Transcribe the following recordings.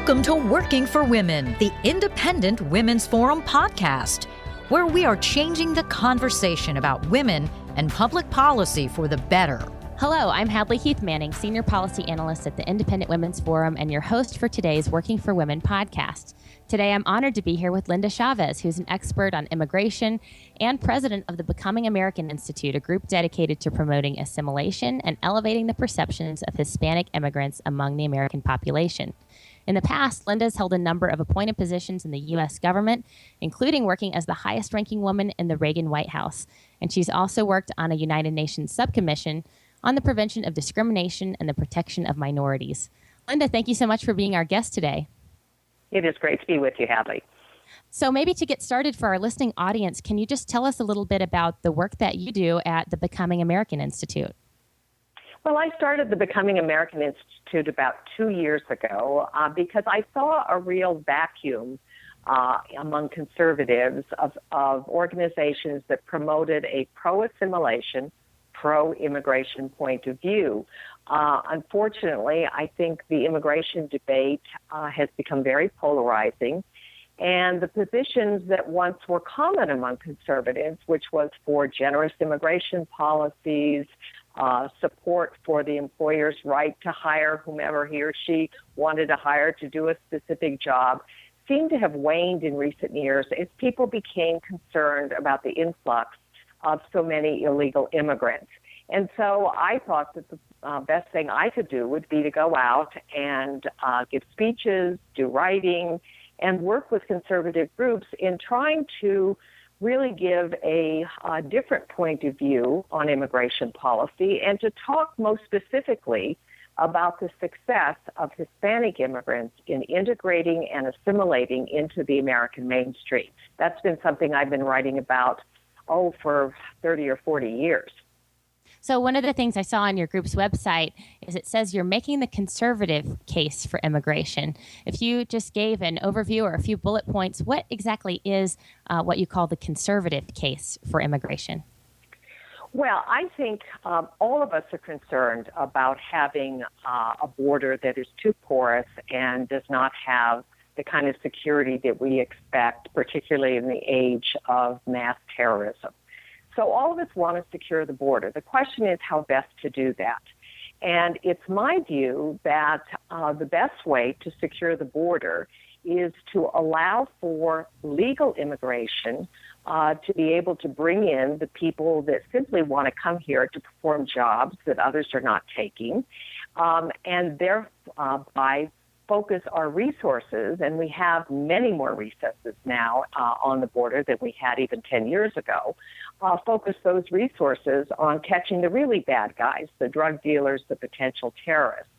Welcome to Working for Women, the Independent Women's Forum podcast, where we are changing the conversation about women and public policy for the better. Hello, I'm Hadley Heath Manning, Senior Policy Analyst at the Independent Women's Forum and your host for today's Working for Women podcast. Today, I'm honored to be here with Linda Chavez, who's an expert on immigration and president of the Becoming American Institute, a group dedicated to promoting assimilation and elevating the perceptions of Hispanic immigrants among the American population. In the past, Linda has held a number of appointed positions in the U.S. government, including working as the highest-ranking woman in the Reagan White House. And she's also worked on a United Nations subcommission on the prevention of discrimination and the protection of minorities. Linda, thank you so much for being our guest today. It is great to be with you, Hadley. So maybe to get started for our listening audience, can you just tell us a little bit about the work that you do at the Becoming American Institute? Well, I started the Becoming American Institute about 2 years ago because I saw a real vacuum among conservatives of organizations that promoted a pro-assimilation, pro-immigration point of view. Unfortunately, I think the immigration debate has become very polarizing, and the positions that once were common among conservatives, which was for generous immigration policies, support for the employer's right to hire whomever he or she wanted to hire to do a specific job, seem to have waned in recent years as people became concerned about the influx of so many illegal immigrants. And so I thought that the best thing I could do would be to go out and give speeches, do writing, and work with conservative groups in trying to really give a different point of view on immigration policy and to talk most specifically about the success of Hispanic immigrants in integrating and assimilating into the American mainstream. That's been something I've been writing about, for 30 or 40 years. So one of the things I saw on your group's website is it says you're making the conservative case for immigration. If you just gave an overview or a few bullet points, what exactly is what you call the conservative case for immigration? Well, I think all of us are concerned about having a border that is too porous and does not have the kind of security that we expect, particularly in the age of mass terrorism. So all of us want to secure the border. The question is how best to do that. And it's my view that the best way to secure the border is to allow for legal immigration to be able to bring in the people that simply want to come here to perform jobs that others are not taking, and thereby focus our resources, and we have many more resources now on the border than we had even 10 years ago, focus those resources on catching the really bad guys, the drug dealers, the potential terrorists.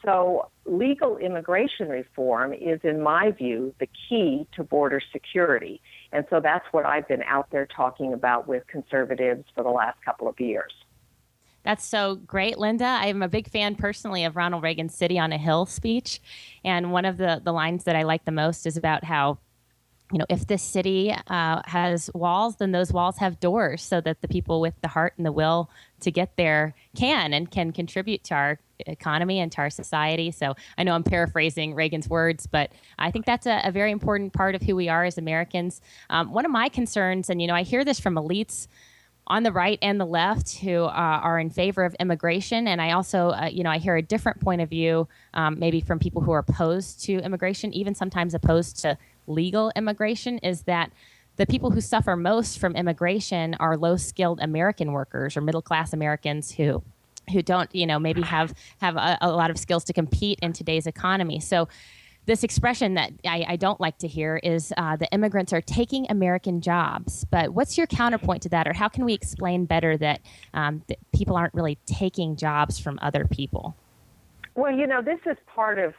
So legal immigration reform is, in my view, the key to border security. And so that's what I've been out there talking about with conservatives for the last couple of years. That's so great, Linda. I'm a big fan personally of Ronald Reagan's City on a Hill speech. And one of the lines that I like the most is about how, if this city has walls, then those walls have doors so that the people with the heart and the will to get there can contribute to our economy and to our society. So I know I'm paraphrasing Reagan's words, but I think that's a very important part of who we are as Americans. One of my concerns, and I hear this from elites on the right and the left who are in favor of immigration. And I also, I hear a different point of view, maybe from people who are opposed to immigration, even sometimes opposed to legal immigration, is that the people who suffer most from immigration are low-skilled American workers or middle-class Americans who don't, maybe have a lot of skills to compete in today's economy. So this expression that I don't like to hear is the immigrants are taking American jobs. But what's your counterpoint to that? Or how can we explain better that people aren't really taking jobs from other people? Well, this is part of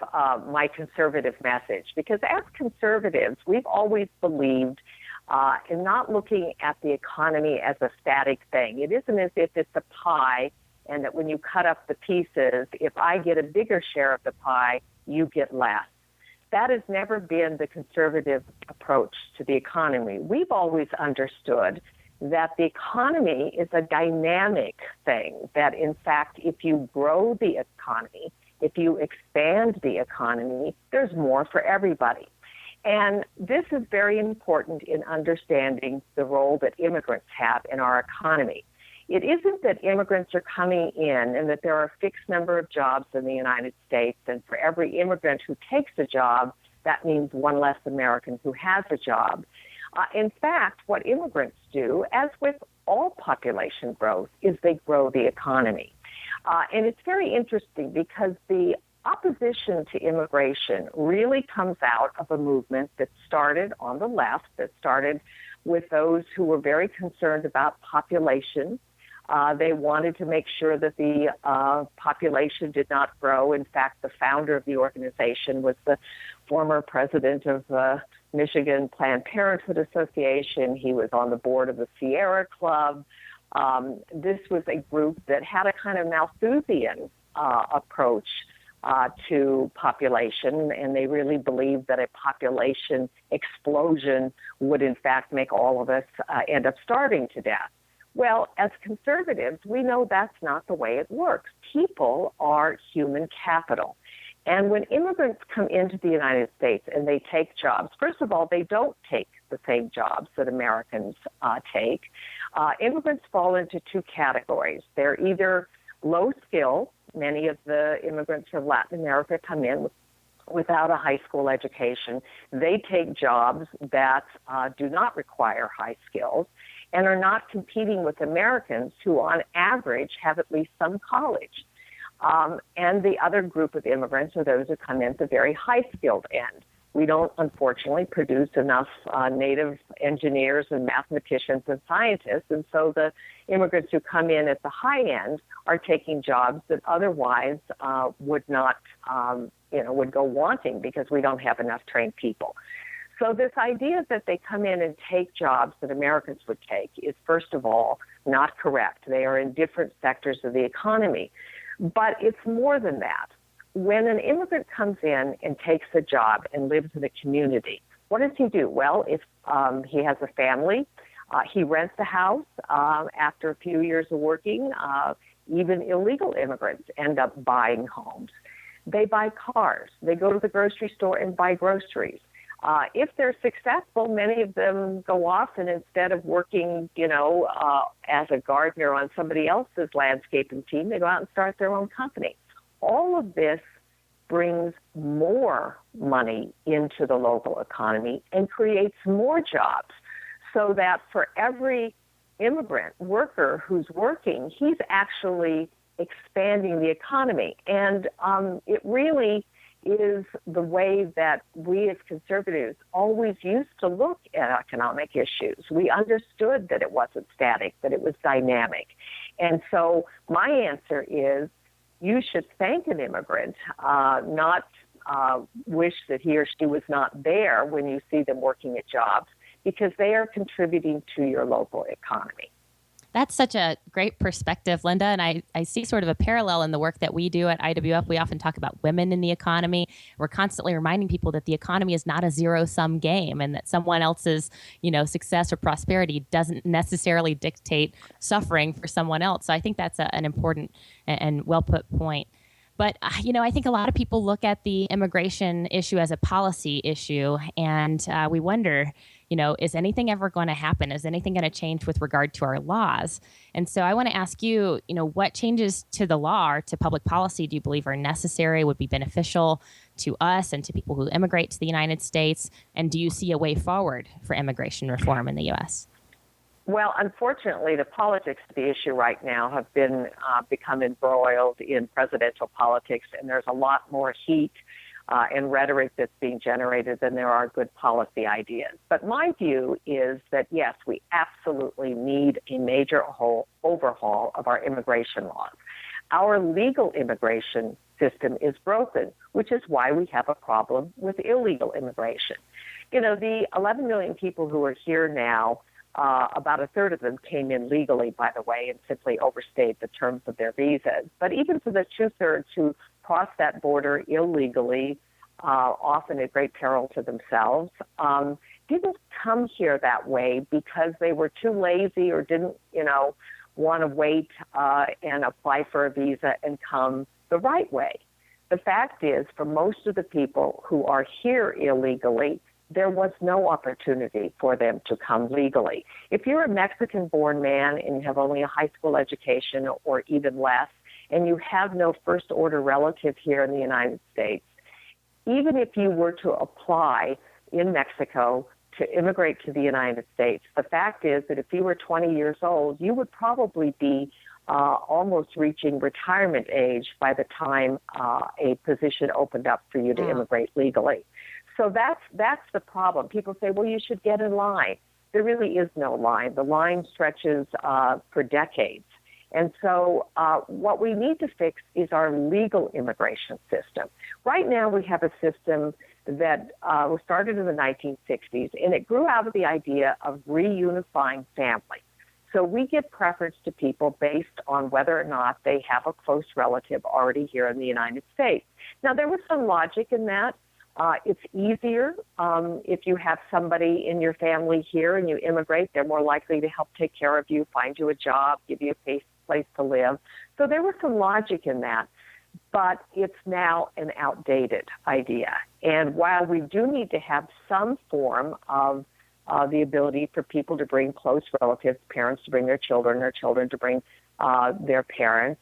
my conservative message, because as conservatives, we've always believed in not looking at the economy as a static thing. It isn't as if it's a pie and that when you cut up the pieces, if I get a bigger share of the pie, you get less. That has never been the conservative approach to the economy. We've always understood that the economy is a dynamic thing, that in fact, if you grow the economy If you expand the economy, there's more for everybody. And this is very important in understanding the role that immigrants have in our economy. It isn't that immigrants are coming in and that there are a fixed number of jobs in the United States, and for every immigrant who takes a job, that means one less American who has a job. In fact, what immigrants do, as with all population growth, is they grow the economy. And it's very interesting because the opposition to immigration really comes out of a movement that started on the left, that started with those who were very concerned about population. They wanted to make sure that the population did not grow. In fact, the founder of the organization was the former president of the Michigan Planned Parenthood Association. He was on the board of the Sierra Club. This was a group that had a kind of Malthusian approach to population, and they really believed that a population explosion would in fact make all of us end up starving to death. Well, as conservatives, we know that's not the way it works. People are human capital. And when immigrants come into the United States and they take jobs, first of all, they don't take the same jobs that Americans take. Immigrants fall into two categories. They're either low skill. Many of the immigrants from Latin America come in without a high school education. They take jobs that do not require high skills and are not competing with Americans who, on average, have at least some college. And the other group of immigrants are those who come in at the very high-skilled end. We don't, unfortunately, produce enough native engineers and mathematicians and scientists, and so the immigrants who come in at the high end are taking jobs that otherwise would not, would go wanting because we don't have enough trained people. So this idea that they come in and take jobs that Americans would take is, first of all, not correct. They are in different sectors of the economy. But it's more than that. When an immigrant comes in and takes a job and lives in a community, what does he do? Well, if he has a family, he rents a house after a few years of working. Even illegal immigrants end up buying homes. They buy cars. They go to the grocery store and buy groceries. If they're successful, many of them go off and instead of working, as a gardener on somebody else's landscaping team, they go out and start their own company. All of this brings more money into the local economy and creates more jobs so that for every immigrant worker who's working, he's actually expanding the economy. And it really is the way that we as conservatives always used to look at economic issues. We understood that it wasn't static, that it was dynamic. And so my answer is you should thank an immigrant, not wish that he or she was not there when you see them working at jobs, because they are contributing to your local economy. That's such a great perspective, Linda. And I see sort of a parallel in the work that we do at IWF. We often talk about women in the economy. We're constantly reminding people that the economy is not a zero-sum game and that someone else's, success or prosperity doesn't necessarily dictate suffering for someone else. So I think that's an important and well-put point. But, I think a lot of people look at the immigration issue as a policy issue, and we wonder, is anything ever going to happen? Is anything going to change with regard to our laws? And so I want to ask you, what changes to the law or to public policy do you believe are necessary, would be beneficial to us and to people who immigrate to the United States? And do you see a way forward for immigration reform in the U.S.? Well, unfortunately, the politics of the issue right now have been become embroiled in presidential politics, and there's a lot more heat and rhetoric that's being generated than there are good policy ideas. But my view is that, yes, we absolutely need a major overhaul of our immigration laws. Our legal immigration system is broken, which is why we have a problem with illegal immigration. The 11 million people who are here now, about a third of them came in legally, by the way, and simply overstayed the terms of their visas. But even for the two-thirds who crossed that border illegally, often at great peril to themselves, didn't come here that way because they were too lazy or didn't, want to wait and apply for a visa and come the right way. The fact is, for most of the people who are here illegally, there was no opportunity for them to come legally. If you're a Mexican-born man and you have only a high school education or even less, and you have no first-order relative here in the United States, even if you were to apply in Mexico to immigrate to the United States, the fact is that if you were 20 years old, you would probably be almost reaching retirement age by the time a position opened up for you to immigrate legally. So that's the problem. People say, well, you should get in line. There really is no line. The line stretches for decades. And so what we need to fix is our legal immigration system. Right now we have a system that was started in the 1960s, and it grew out of the idea of reunifying families. So we give preference to people based on whether or not they have a close relative already here in the United States. Now, there was some logic in that. It's easier if you have somebody in your family here and you immigrate. They're more likely to help take care of you, find you a job, give you a place to live. So there was some logic in that, but it's now an outdated idea. And while we do need to have some form of the ability for people to bring close relatives, parents to bring their children to bring their parents,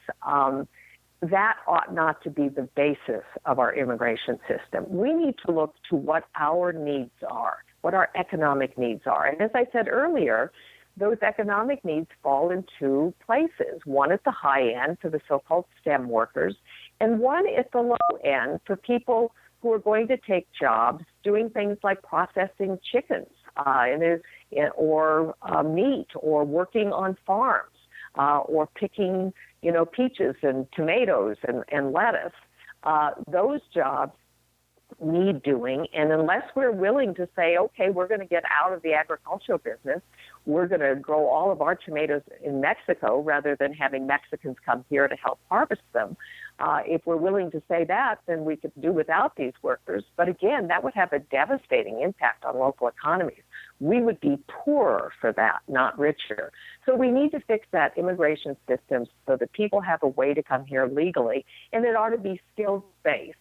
that ought not to be the basis of our immigration system. We need to look to what our needs are, what our economic needs are. And as I said earlier, those economic needs fall in two places. One at the high end for the so-called STEM workers, and one at the low end for people who are going to take jobs doing things like processing chickens or meat, or working on farms, or picking peaches and tomatoes and lettuce. Those jobs need doing, and unless we're willing to say, okay, we're going to get out of the agricultural business, we're going to grow all of our tomatoes in Mexico rather than having Mexicans come here to help harvest them. If we're willing to say that, then we could do without these workers. But again, that would have a devastating impact on local economies. We would be poorer for that, not richer. So we need to fix that immigration system so that people have a way to come here legally, and it ought to be skills-based.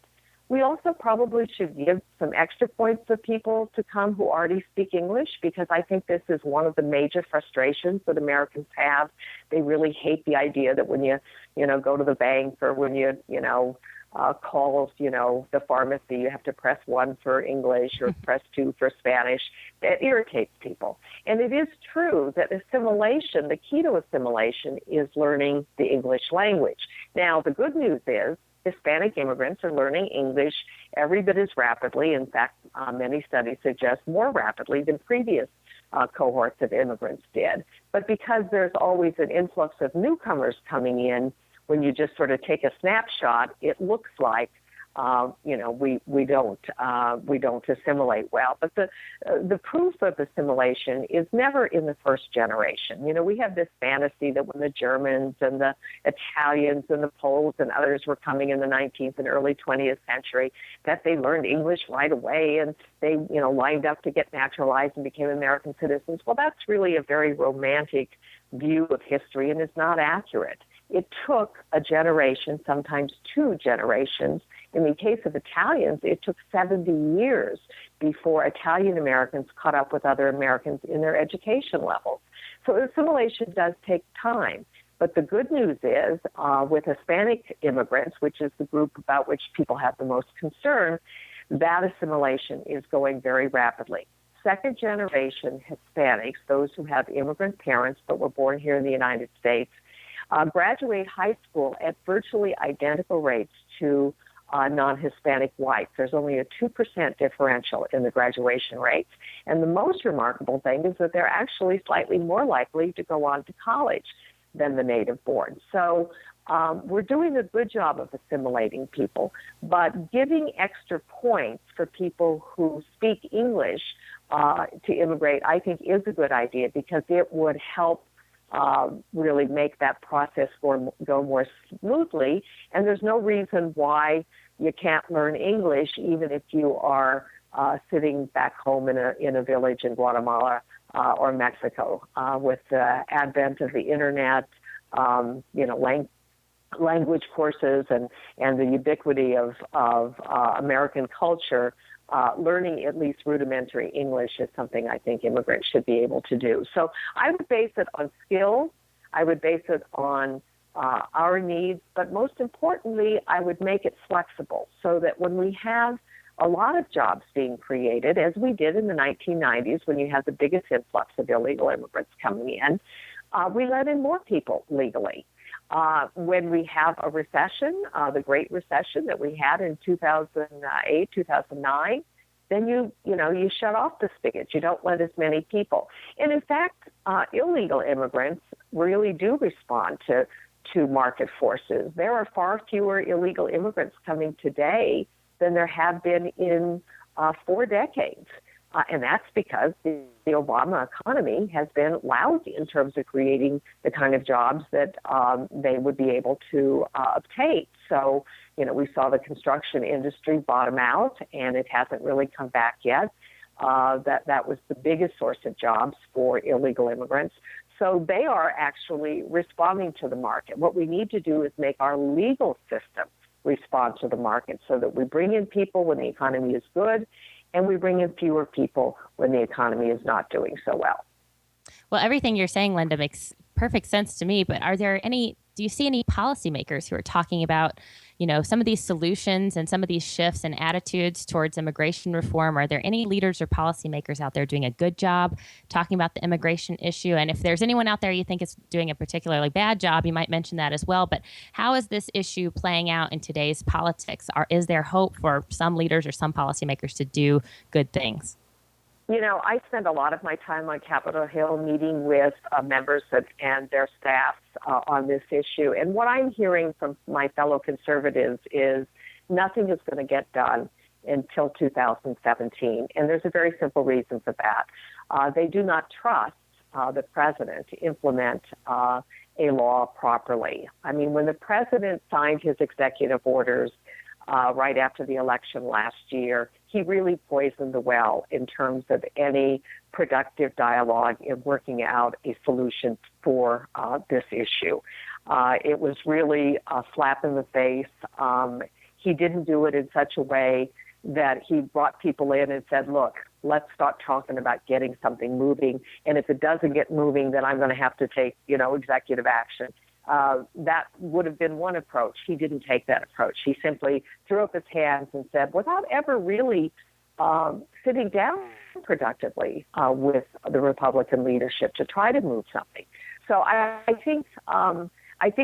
We also probably should give some extra points for people to come who already speak English, because I think this is one of the major frustrations that Americans have. They really hate the idea that when you go to the bank, or when you call, the pharmacy, you have to press 1 for English or press 2 for Spanish. That irritates people. And it is true that assimilation, the key to assimilation, is learning the English language. Now, the good news is Hispanic immigrants are learning English every bit as rapidly. In fact, many studies suggest more rapidly than previous cohorts of immigrants did. But because there's always an influx of newcomers coming in, when you just sort of take a snapshot, it looks like we don't assimilate well. But the proof of assimilation is never in the first generation. We have this fantasy that when the Germans and the Italians and the Poles and others were coming in the 19th and early 20th century, that they learned English right away and they lined up to get naturalized and became American citizens. Well, that's really a very romantic view of history and is not accurate. It took a generation, sometimes 2 generations. In the case of Italians, it took 70 years before Italian Americans caught up with other Americans in their education levels. So assimilation does take time. But the good news is, with Hispanic immigrants, which is the group about which people have the most concern, that assimilation is going very rapidly. Second generation Hispanics, those who have immigrant parents but were born here in the United States, graduate high school at virtually identical rates to non-Hispanic whites. There's only a 2% differential in the graduation rates. And the most remarkable thing is that they're actually slightly more likely to go on to college than the native born. So we're doing a good job of assimilating people, but giving extra points for people who speak English to immigrate, I think, is a good idea, because it would help really make that process go more smoothly. And there's no reason why you can't learn English, even if you are sitting back home in a village in Guatemala or Mexico. With the advent of the internet, language courses and the ubiquity of American culture, learning at least rudimentary English is something I think immigrants should be able to do. So I would base it on skills. I would base it on our needs, but most importantly, I would make it flexible so that when we have a lot of jobs being created, as we did in the 1990s when you had the biggest influx of illegal immigrants coming in, we let in more people legally. When we have a recession, the Great Recession that we had in 2008, 2009, then you shut off the spigot. You don't let as many people. And in fact, illegal immigrants really do respond to market forces. There are far fewer illegal immigrants coming today than there have been in 4 decades. And that's because the Obama economy has been lousy in terms of creating the kind of jobs that they would be able to obtain. So, we saw the construction industry bottom out, and it hasn't really come back yet. That was the biggest source of jobs for illegal immigrants. So they are actually responding to the market. What we need to do is make our legal system respond to the market so that we bring in people when the economy is good, and we bring in fewer people when the economy is not doing so well. Well, everything you're saying, Linda, makes perfect sense to me. But do you see any policymakers who are talking about, some of these solutions and some of these shifts and attitudes towards immigration reform? Are there any leaders or policymakers out there doing a good job talking about the immigration issue? And if there's anyone out there you think is doing a particularly bad job, you might mention that as well. But how is this issue playing out in today's politics? Is there hope for some leaders or some policymakers to do good things? I spend a lot of my time on Capitol Hill meeting with members and their staffs on this issue. And what I'm hearing from my fellow conservatives is nothing is going to get done until 2017. And there's a very simple reason for that. They do not trust the president to implement a law properly. I mean, when the president signed his executive orders right after the election last year, he really poisoned the well in terms of any productive dialogue in working out a solution for this issue. It was really a slap in the face. He didn't do it in such a way that he brought people in and said, look, let's start talking about getting something moving. And if it doesn't get moving, then I'm going to have to take, executive action. That would have been one approach. He didn't take that approach. He simply threw up his hands and said, without ever really sitting down productively with the Republican leadership to try to move something. So I think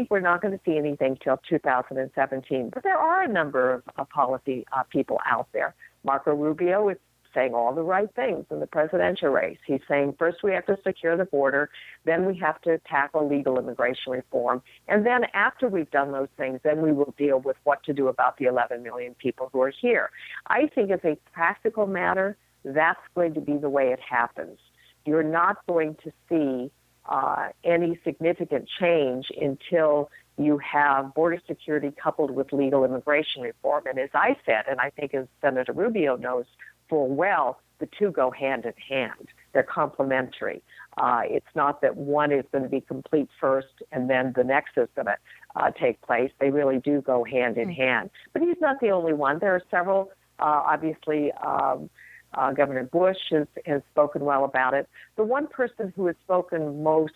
we're not going to see anything till 2017. But there are a number of policy people out there. Marco Rubio is saying all the right things in the presidential race. He's saying first we have to secure the border, then we have to tackle legal immigration reform, and then after we've done those things, then we will deal with what to do about the 11 million people who are here. I think as a practical matter, that's going to be the way it happens. You're not going to see any significant change until you have border security coupled with legal immigration reform. And as I said, and I think as Senator Rubio knows full well, the two go hand in hand. They're complementary. It's not that one is going to be complete first and then the next is going to take place. They really do go hand in hand. But he's not the only one. There are several, obviously, Governor Bush has spoken well about it. The one person who has spoken most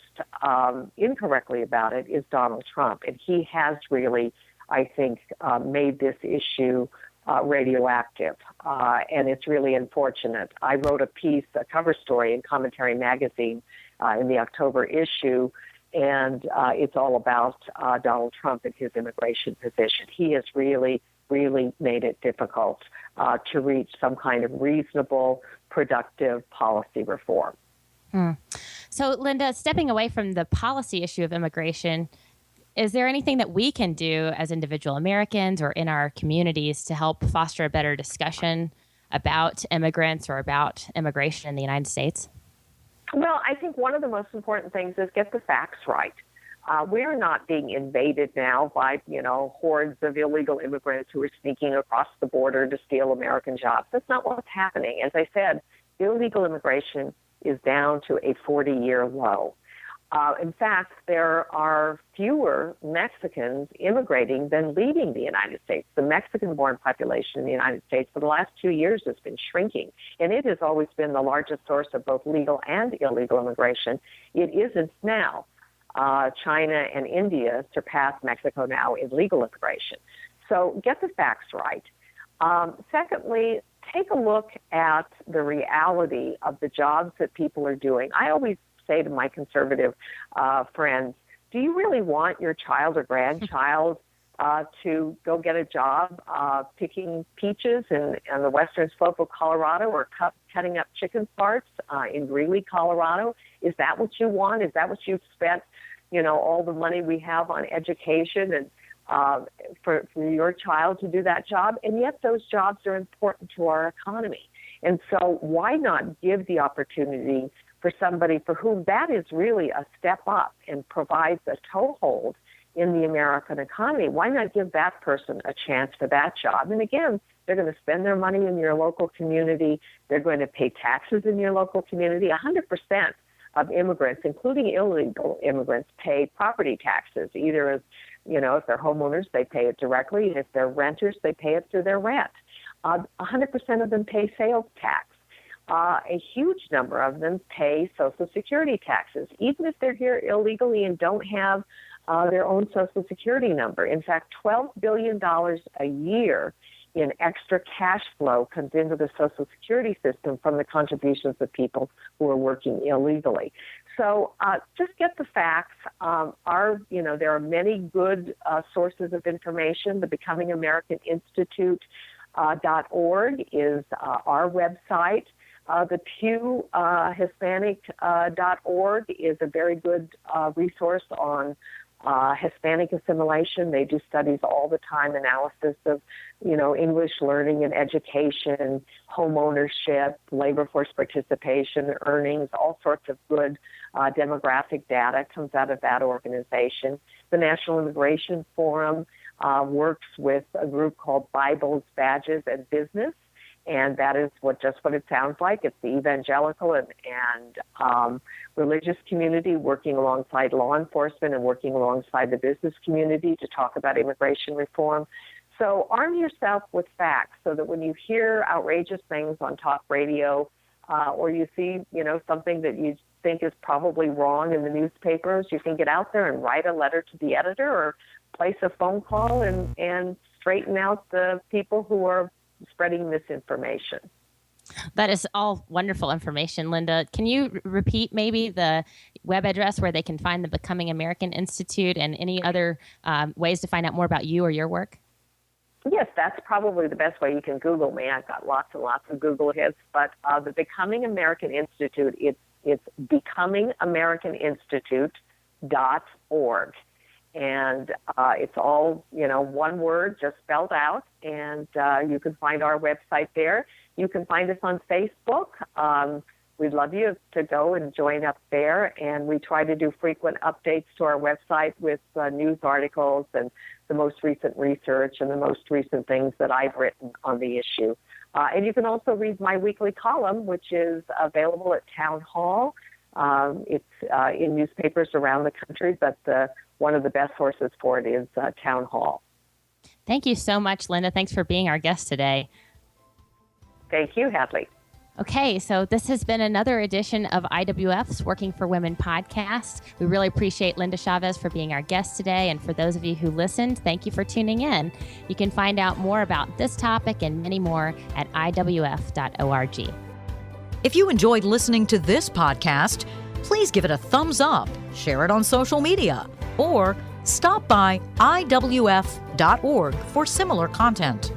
incorrectly about it is Donald Trump. And he has really, I think, made this issue radioactive, and it's really unfortunate. I wrote a cover story in Commentary Magazine in the October issue, and it's all about Donald Trump and his immigration position. He has really made it difficult to reach some kind of reasonable, productive policy reform. So, Linda, stepping away from the policy issue of immigration, is there anything that we can do as individual Americans or in our communities to help foster a better discussion about immigrants or about immigration in the United States? Well, I think one of the most important things is get the facts right. We are not being invaded now by, hordes of illegal immigrants who are sneaking across the border to steal American jobs. That's not what's happening. As I said, illegal immigration is down to a 40-year low. In fact, there are fewer Mexicans immigrating than leaving the United States. The Mexican-born population in the United States for the last 2 years has been shrinking, and it has always been the largest source of both legal and illegal immigration. It isn't now. China and India surpass Mexico now in legal immigration. So get the facts right. Secondly, take a look at the reality of the jobs that people are doing. I always say to my conservative friends, do you really want your child or grandchild to go get a job picking peaches in the western slope of Colorado or cutting up chicken parts in Greeley, Colorado? Is that what you want? Is that what you've spent, all the money we have on education and for your child to do that job? And yet those jobs are important to our economy. And so why not give the opportunity for somebody for whom that is really a step up and provides a toehold in the American economy? Why not give that person a chance for that job? And again, they're going to spend their money in your local community. They're going to pay taxes in your local community. 100% of immigrants, including illegal immigrants, pay property taxes, either as, if they're homeowners, they pay it directly. If they're renters, they pay it through their rent. 100% of them pay sales tax. A huge number of them pay Social Security taxes, even if they're here illegally and don't have their own Social Security number. In fact, $12 billion a year in extra cash flow comes into the Social Security system from the contributions of people who are working illegally. So just get the facts. There are many good sources of information. The Becoming American Institute .org is our website. The Pew Hispanic.org is a very good resource on Hispanic assimilation. They do studies all the time, analysis of, English learning and education, home ownership, labor force participation, earnings, all sorts of good demographic data comes out of that organization. The National Immigration Forum works with a group called Bibles, Badges, and Business. And that is what it sounds like. It's the evangelical and religious community working alongside law enforcement and working alongside the business community to talk about immigration reform. So arm yourself with facts so that when you hear outrageous things on talk radio or you see, something that you think is probably wrong in the newspapers, you can get out there and write a letter to the editor or place a phone call and straighten out the people who are spreading misinformation. That is all wonderful information, Linda. Can you repeat maybe the web address where they can find the Becoming American Institute and any other ways to find out more about you or your work? Yes, that's probably the best way. You can Google me. I've got lots and lots of Google hits. But the Becoming American Institute, it's becomingAmericaninstitute.org. And it's all, one word, just spelled out. And you can find our website there. You can find us on Facebook. We'd love you to go and join up there. And we try to do frequent updates to our website with news articles and the most recent research and the most recent things that I've written on the issue. And you can also read my weekly column, which is available at Town Hall. It's in newspapers around the country, but one of the best sources for it is Town Hall. Thank you so much, Linda. Thanks for being our guest today. Thank you, Hadley. Okay, so this has been another edition of IWF's Working for Women podcast. We really appreciate Linda Chavez for being our guest today. And for those of you who listened, thank you for tuning in. You can find out more about this topic and many more at IWF.org. If you enjoyed listening to this podcast, please give it a thumbs up, share it on social media, or stop by IWF.org for similar content.